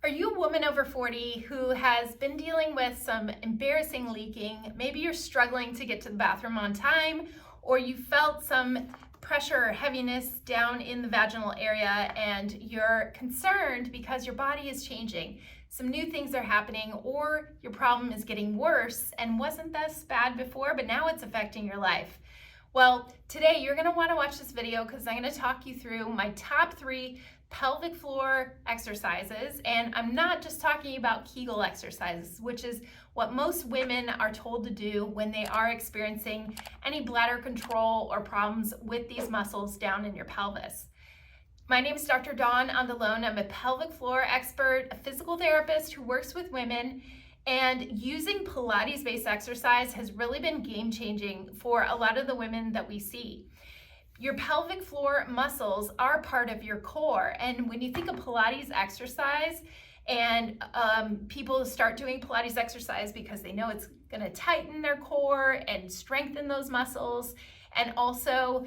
Are you a woman over 40 who has been dealing with some embarrassing leaking? Maybe you're struggling to get to the bathroom on time, or you felt some pressure or heaviness down in the vaginal area and you're concerned because your body is changing. Some new things are happening, or your problem is getting worse and wasn't this bad before, but now it's affecting your life. Well, today you're going to want to watch this video because I'm going to talk you through my top 3 pelvic floor exercises. And I'm not just talking about Kegel exercises, which is what most women are told to do when they are experiencing any bladder control or problems with these muscles down in your pelvis. My name is Dr. Dawn Andalone. I'm a pelvic floor expert, a physical therapist who works with women, and using Pilates-based exercise has really been game-changing for a lot of the women that we see. Your pelvic floor muscles are part of your core, and when you think of Pilates exercise, and people start doing Pilates exercise because they know it's going to tighten their core and strengthen those muscles, and also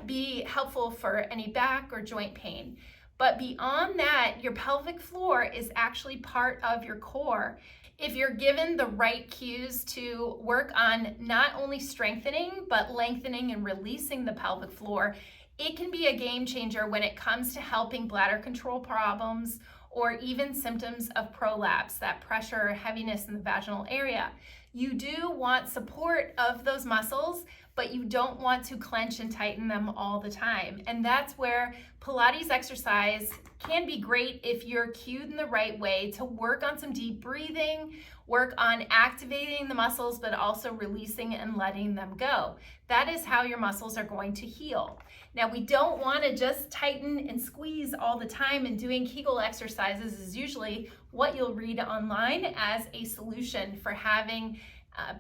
be helpful for any back or joint pain. But beyond that, your pelvic floor is actually part of your core. If you're given the right cues to work on not only strengthening, but lengthening and releasing the pelvic floor, it can be a game changer when it comes to helping bladder control problems or even symptoms of prolapse, that pressure or heaviness in the vaginal area. You do want support of those muscles, but you don't want to clench and tighten them all the time. And that's where Pilates exercise can be great if you're cued in the right way to work on some deep breathing, work on activating the muscles, but also releasing and letting them go. That is how your muscles are going to heal. Now, we don't want to just tighten and squeeze all the time, and doing Kegel exercises is usually what you'll read online as a solution for having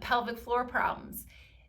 pelvic floor problems.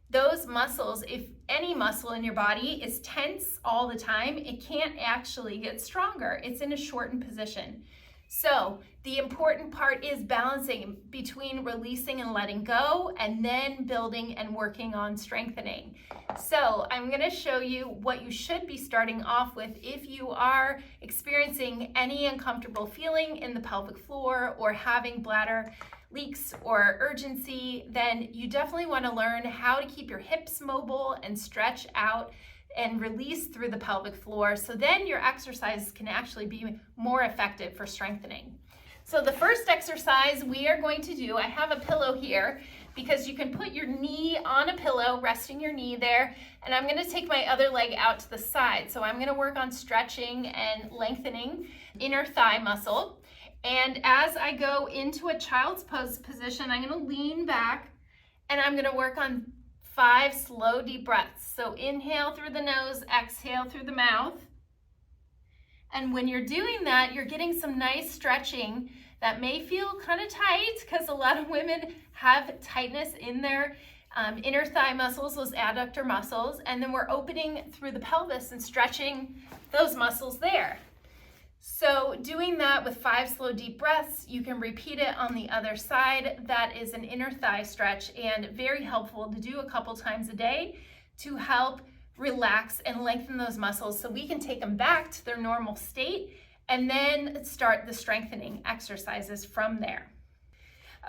Those muscles, if any muscle in your body is tense all the time, it can't actually get stronger. It's in a shortened position. So the important part is balancing between releasing and letting go, and then building and working on strengthening. So I'm going to show you what you should be starting off with if you are experiencing any uncomfortable feeling in the pelvic floor or having bladder leaks or urgency. Then you definitely want to learn how to keep your hips mobile and stretch out and release through the pelvic floor, so then your exercises can actually be more effective for strengthening. So the first exercise we are going to do, I have a pillow here because you can put your knee on a pillow, resting your knee there, and I'm going to take my other leg out to the side. So I'm going to work on stretching and lengthening inner thigh muscle. And as I go into a child's pose position, I'm going to lean back and I'm going to work on 5 slow, deep breaths. So inhale through the nose, exhale through the mouth. And when you're doing that, you're getting some nice stretching that may feel kind of tight because a lot of women have tightness in their inner thigh muscles, those adductor muscles, and then we're opening through the pelvis and stretching those muscles there. So doing that with 5 slow deep breaths, you can repeat it on the other side. That is an inner thigh stretch, and very helpful to do a couple times a day to help relax and lengthen those muscles so we can take them back to their normal state and then start the strengthening exercises from there.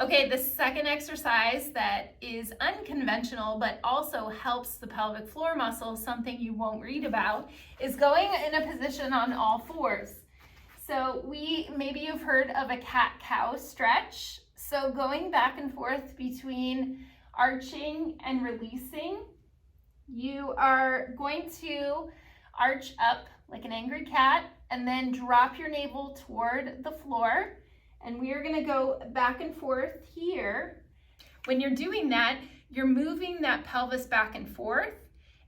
Okay, the second exercise that is unconventional but also helps the pelvic floor muscles, something you won't read about, is going in a position on all fours. So maybe you've heard of a cat-cow stretch. So going back and forth between arching and releasing, you are going to arch up like an angry cat and then drop your navel toward the floor. And we are going to go back and forth here. When you're doing that, you're moving that pelvis back and forth,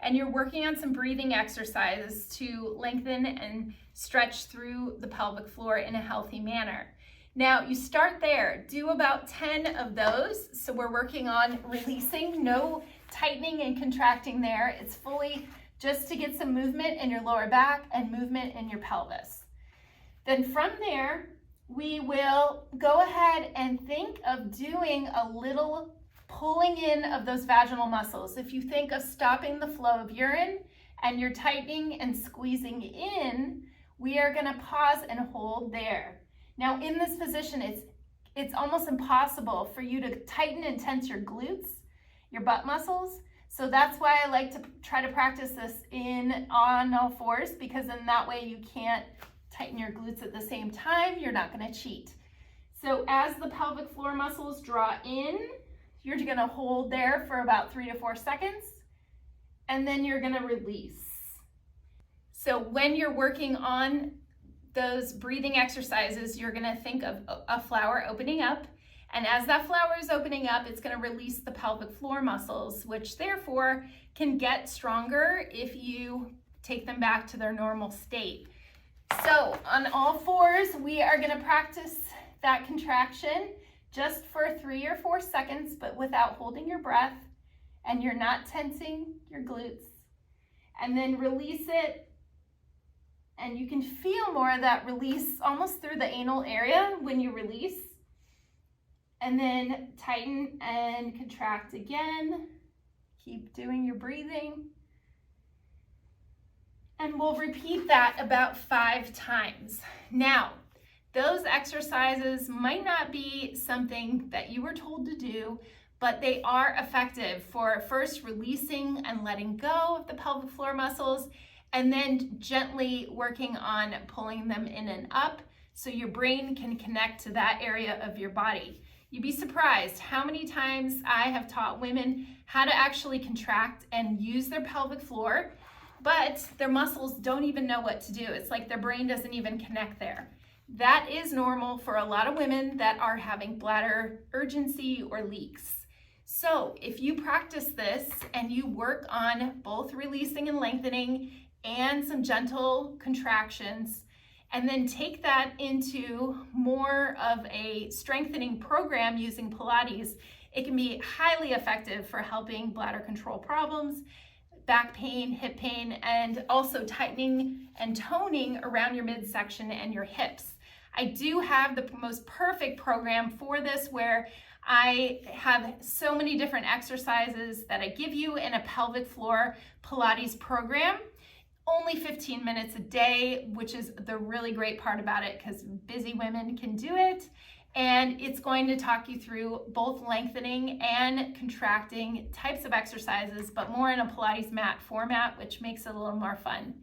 and you're working on some breathing exercises to lengthen and stretch through the pelvic floor in a healthy manner. Now, you start there, do about 10 of those. So we're working on releasing, no tightening and contracting there. It's fully just to get some movement in your lower back and movement in your pelvis. Then from there, we will go ahead and think of doing a little pulling in of those vaginal muscles. If you think of stopping the flow of urine and you're tightening and squeezing in, we are going to pause and hold there. Now in this position, it's almost impossible for you to tighten and tense your glutes, your butt muscles. So that's why I like to try to practice this on all fours, because in that way you can't tighten your glutes at the same time. You're not going to cheat. So as the pelvic floor muscles draw in, you're going to hold there for about 3 to 4 seconds, and then you're going to release. So when you're working on those breathing exercises, you're going to think of a flower opening up. And as that flower is opening up, it's going to release the pelvic floor muscles, which therefore can get stronger if you take them back to their normal state. So on all fours, we are going to practice that contraction just for 3 or 4 seconds, but without holding your breath, and you're not tensing your glutes. And then release it. And you can feel more of that release almost through the anal area when you release. And then tighten and contract again. Keep doing your breathing. And we'll repeat that about 5 times. Now, those exercises might not be something that you were told to do, but they are effective for first releasing and letting go of the pelvic floor muscles, and then gently working on pulling them in and up so your brain can connect to that area of your body. You'd be surprised how many times I have taught women how to actually contract and use their pelvic floor, but their muscles don't even know what to do. It's like their brain doesn't even connect there. That is normal for a lot of women that are having bladder urgency or leaks. So if you practice this and you work on both releasing and lengthening and some gentle contractions, and then take that into more of a strengthening program using Pilates, it can be highly effective for helping bladder control problems, back pain, hip pain, and also tightening and toning around your midsection and your hips. I do have the most perfect program for this, where I have so many different exercises that I give you in a pelvic floor Pilates program. Only 15 minutes a day, which is the really great part about it, because busy women can do it. And it's going to talk you through both lengthening and contracting types of exercises, but more in a Pilates mat format, which makes it a little more fun.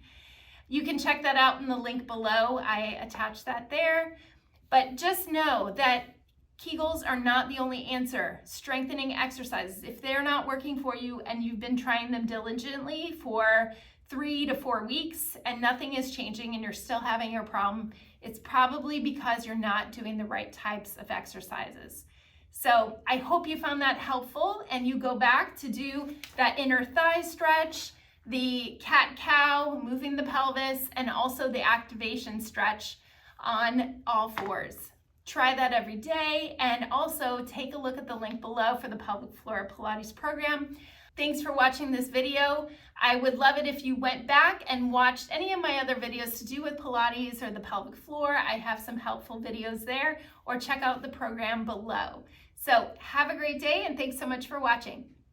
You can check that out in the link below. I attached that there. But just know that Kegels are not the only answer. Strengthening exercises, if they're not working for you and you've been trying them diligently for 3 to 4 weeks and nothing is changing and you're still having your problem, it's probably because you're not doing the right types of exercises. So I hope you found that helpful, and you go back to do that inner thigh stretch, the cat-cow, moving the pelvis, and also the activation stretch on all fours. Try that every day, and also take a look at the link below for the pelvic floor Pilates program. Thanks for watching this video. I would love it if you went back and watched any of my other videos to do with Pilates or the pelvic floor. I have some helpful videos there, or check out the program below. So have a great day, and thanks so much for watching.